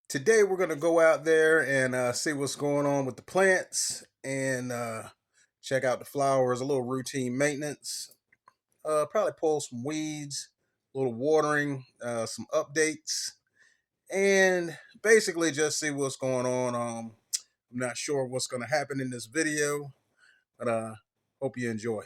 Today we're going to go out there and see what's going on with the plants and check out the flowers, a little routine maintenance, probably pull some weeds, a little watering, some updates, and basically just see what's going on. I'm not sure what's going to happen in this video, but hope you enjoy.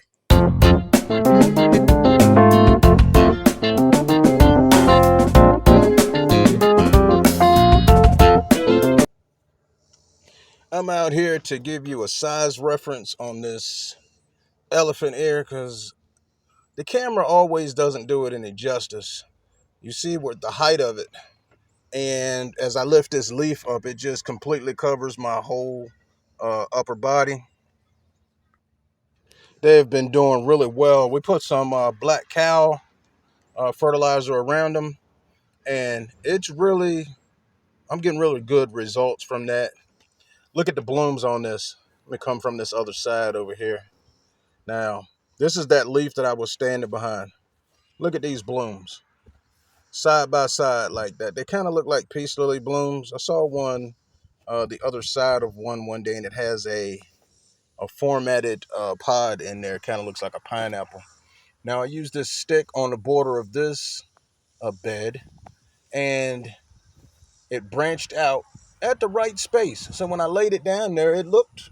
I'm out here to give you a size reference on this elephant ear because the camera always doesn't do it any justice. You see what the height of it, and as I lift this leaf up, it just completely covers my whole upper body. They've been doing really well. We put some black cow fertilizer around them, and I'm getting really good results from that. Look at the blooms on this. Let me come from this other side over here. Now, this is that leaf that I was standing behind. Look at these blooms side by side like that. They kind of look like peace lily blooms. I saw one the other side of one day, and it has a formatted pod in there. Kind of looks like a pineapple. Now I used this stick on the border of this bed, and it branched out at the right space. So when I laid it down there, it looked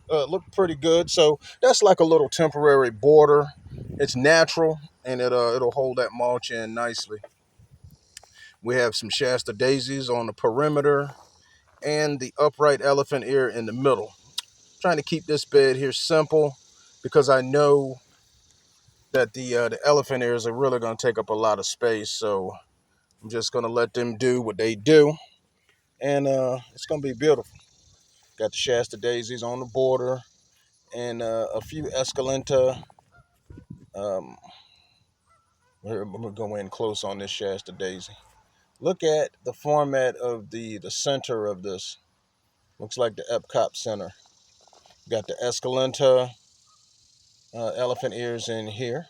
pretty good. So that's like a little temporary border. It's natural, and it'll hold that mulch in nicely. We have some Shasta daisies on the perimeter and the upright elephant ear in the middle. Trying to keep this bed here simple because I know that the elephant ears are really going to take up a lot of space. So I'm just going to let them do what they do, and it's going to be beautiful. Got the Shasta daisies on the border and a few escalenta. Um, I'm going to go in close on this Shasta daisy. Look at the format of the center of this. Looks like the Epcot Center. Got the escalenta elephant ears in here.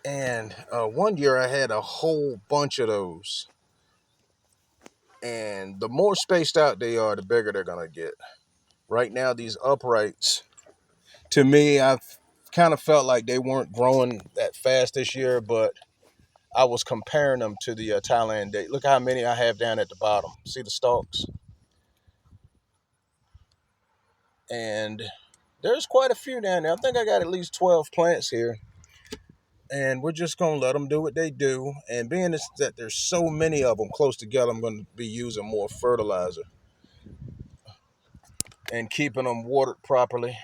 And one year I had a whole bunch of those. And the more spaced out they are, the bigger they're going to get. Right now, these uprights, to me, I've kind of felt like they weren't growing that fast this year, but I was comparing them to the Thailand date. Look how many I have down at the bottom. See the stalks? And there's quite a few down there. I think I got at least 12 plants here. And we're just going to let them do what they do. And being that there's so many of them close together, I'm going to be using more fertilizer and keeping them watered properly.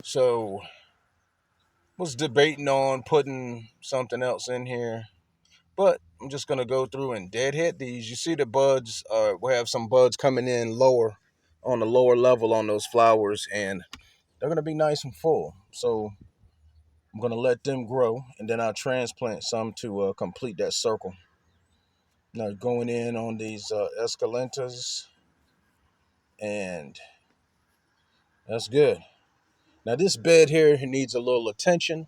So was debating on putting something else in here, but I'm just going to go through and deadhead these. You see the buds, we have some buds coming in lower on the lower level on those flowers, and they're going to be nice and full. So I'm going to let them grow, and then I'll transplant some to complete that circle. Now going in on these escalentas, and that's good. Now this bed here needs a little attention,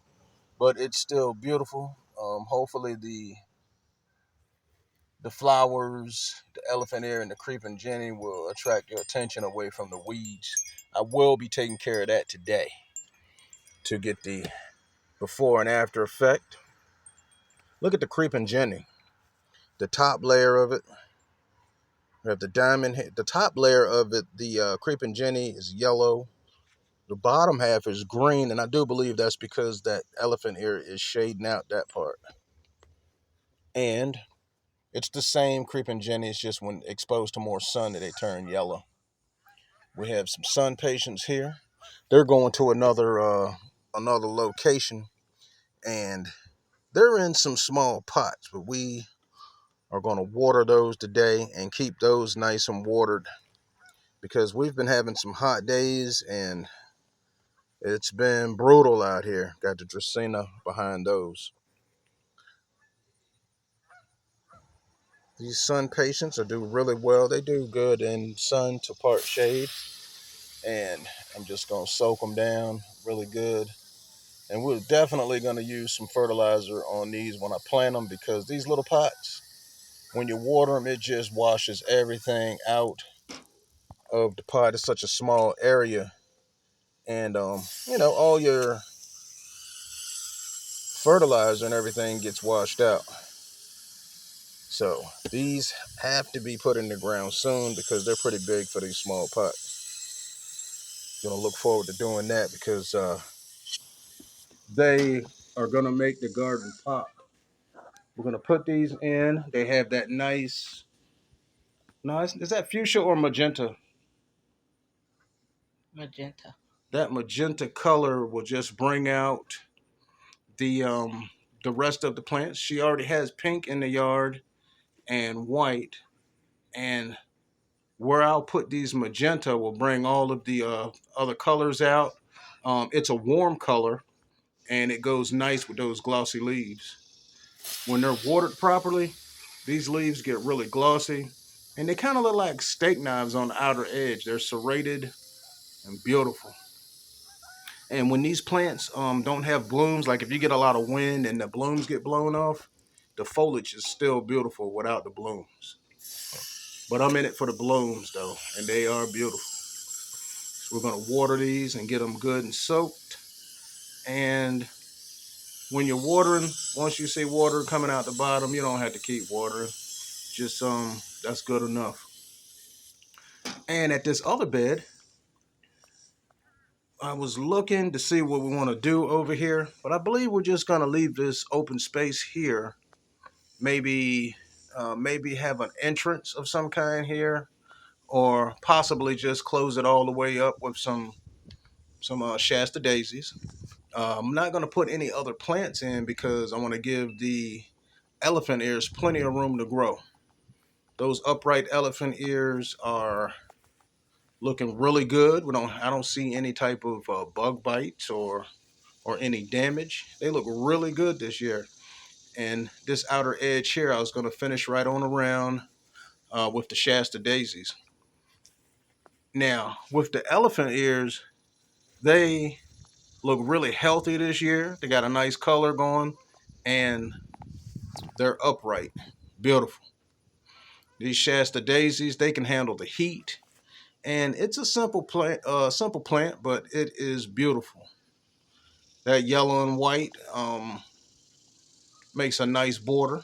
but it's still beautiful. Hopefully the flowers, the elephant ear, and the creeping Jenny will attract your attention away from the weeds. I will be taking care of that today to get the before and after effect. Look at the creeping Jenny. The top layer of it, we have the diamond. The top layer of it, the creeping Jenny, is yellow. The bottom half is green, and I do believe that's because that elephant ear is shading out that part. And it's the same creeping Jenny, it's just when exposed to more sun that they turn yellow. We have some sun patients here. They're going to another location, and they're in some small pots, but we are going to water those today and keep those nice and watered because we've been having some hot days and it's been brutal out here. Got the Dracaena behind those. These sun patients are do really well. They do good in sun to part shade, and I'm just going to soak them down really good. And we're definitely going to use some fertilizer on these when I plant them because these little pots, When you water them, it just washes everything out of the pot. It's such a small area, and all your fertilizer and everything gets washed out. So these have to be put in the ground soon because they're pretty big for these small pots. Gonna look forward to doing that because they are gonna make the garden pop. We're gonna put these in. They have that nice. No, is that fuchsia or magenta? Magenta. That magenta color will just bring out the um the rest of the plants. She already has pink in the yard and white, and where I'll put these magenta will bring all of the other colors out. It's a warm color and it goes nice with those glossy leaves. When they're watered properly, these leaves get really glossy and they kind of look like steak knives on the outer edge. They're serrated and beautiful. And when these plants don't have blooms, like if you get a lot of wind and the blooms get blown off, the foliage is still beautiful without the blooms. But I'm in it for the blooms though, and they are beautiful. So we're gonna water these and get them good and soaked. And when you're watering, once you see water coming out the bottom, you don't have to keep watering. Just that's good enough. And at this other bed, I was looking to see what we want to do over here, but I believe we're just gonna leave this open space here. Maybe have an entrance of some kind here, or possibly just close it all the way up with some Shasta daisies. I'm not gonna put any other plants in because I want to give the elephant ears plenty of room to grow. Those upright elephant ears are looking really good. I don't see any type of bug bites or any damage. They look really good this year. And this outer edge here, I was going to finish right on around with the Shasta daisies. Now, with the elephant ears, they look really healthy this year. They got a nice color going, and they're upright, beautiful. These Shasta daisies, they can handle the heat, and it's a simple plant, but it is beautiful. That yellow and white makes a nice border,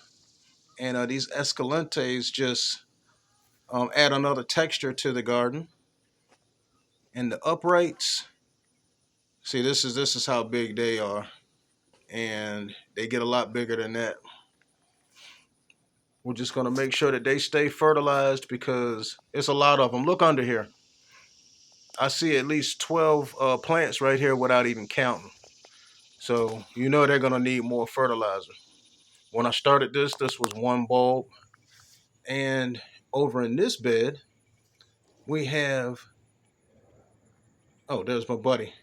and these escalantes just add another texture to the garden. And the uprights, see, this is how big they are, and they get a lot bigger than that. We're just gonna make sure that they stay fertilized because it's a lot of them. Look under here. I see at least 12 plants right here without even counting. So you know they're gonna need more fertilizer. When I started this was one bulb, and over in this bed we have. Oh, there's my buddy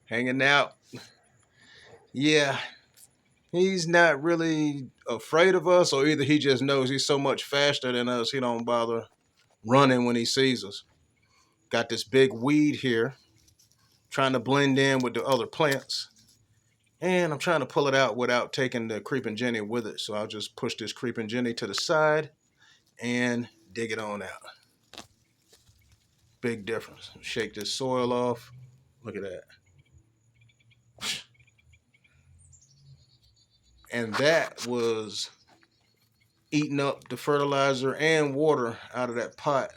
hanging out. Yeah, he's not really afraid of us, or either he just knows he's so much faster than us, he don't bother running when he sees us. Got this big weed here, trying to blend in with the other plants. And I'm trying to pull it out without taking the creeping Jenny with it. So I'll just push this creeping Jenny to the side and dig it on out. Big difference. Shake this soil off. Look at that. And that was eating up the fertilizer and water out of that pot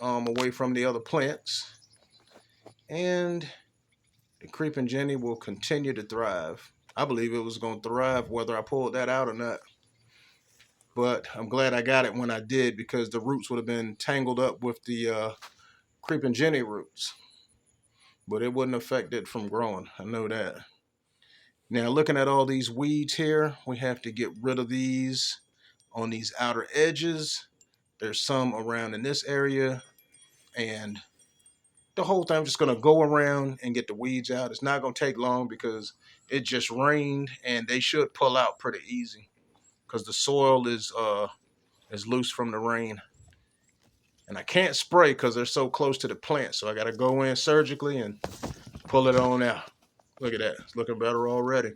away from the other plants. And the creeping Jenny will continue to thrive. I believe it was going to thrive whether I pulled that out or not. But I'm glad I got it when I did because the roots would have been tangled up with the creeping Jenny roots. But it wouldn't affect it from growing. I know that. Now, looking at all these weeds here, we have to get rid of these on these outer edges. There's some around in this area. And the whole thing, I'm just going to go around and get the weeds out. It's not going to take long because it just rained and they should pull out pretty easy because the soil is loose from the rain. And I can't spray because they're so close to the plant. So I got to go in surgically and pull it on out. Look at that. It's looking better already.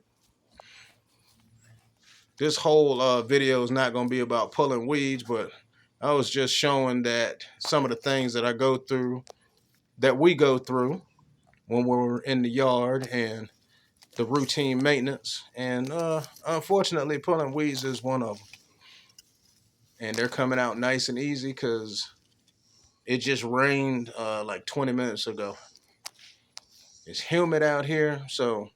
This whole video is not going to be about pulling weeds, but I was just showing that some of the things that I go through, that we go through when we're in the yard, and the routine maintenance. And unfortunately, pulling weeds is one of them. And they're coming out nice and easy because it just rained like 20 minutes ago. It's humid out here, so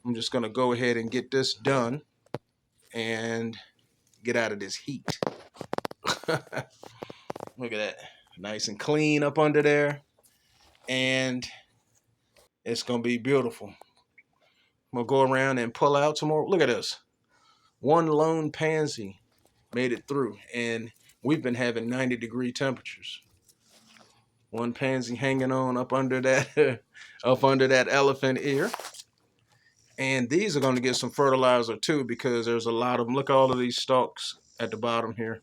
I'm just going to go ahead and get this done and get out of this heat. Look at that. Nice and clean up under there. And it's going to be beautiful. I'm going to go around and pull out some more. Look at this. One lone pansy made it through. And we've been having 90-degree temperatures. One pansy hanging on up under that up under that elephant ear. And these are going to get some fertilizer too, because there's a lot of them. Look at all of these stalks at the bottom here.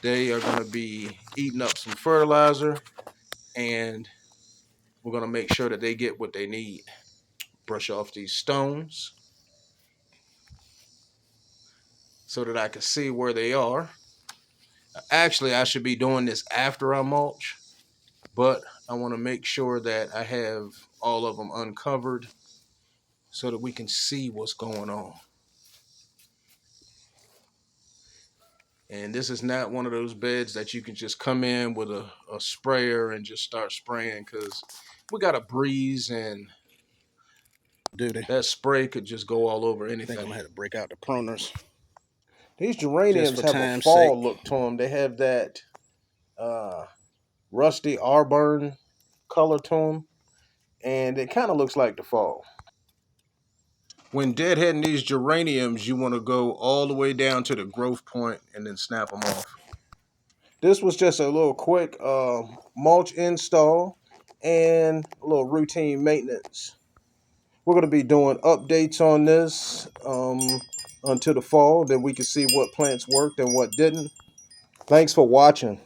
They are going to be eating up some fertilizer, and we're going to make sure that they get what they need. Brush off these stones so that I can see where they are. Actually, I should be doing this after I mulch, but I want to make sure that I have all of them uncovered so that we can see what's going on. And this is not one of those beds that you can just come in with a sprayer and just start spraying, because we got a breeze and that spray could just go all over anything. I think I'm going to have to break out the pruners. These geraniums have a fall look to them. They have that rusty auburn color to them, and it kind of looks like the fall. When deadheading these geraniums, you want to go all the way down to the growth point and then snap them off. This was just a little quick mulch install and a little routine maintenance. We're going to be doing updates on this until the fall, that we can see what plants worked and what didn't. Thanks for watching.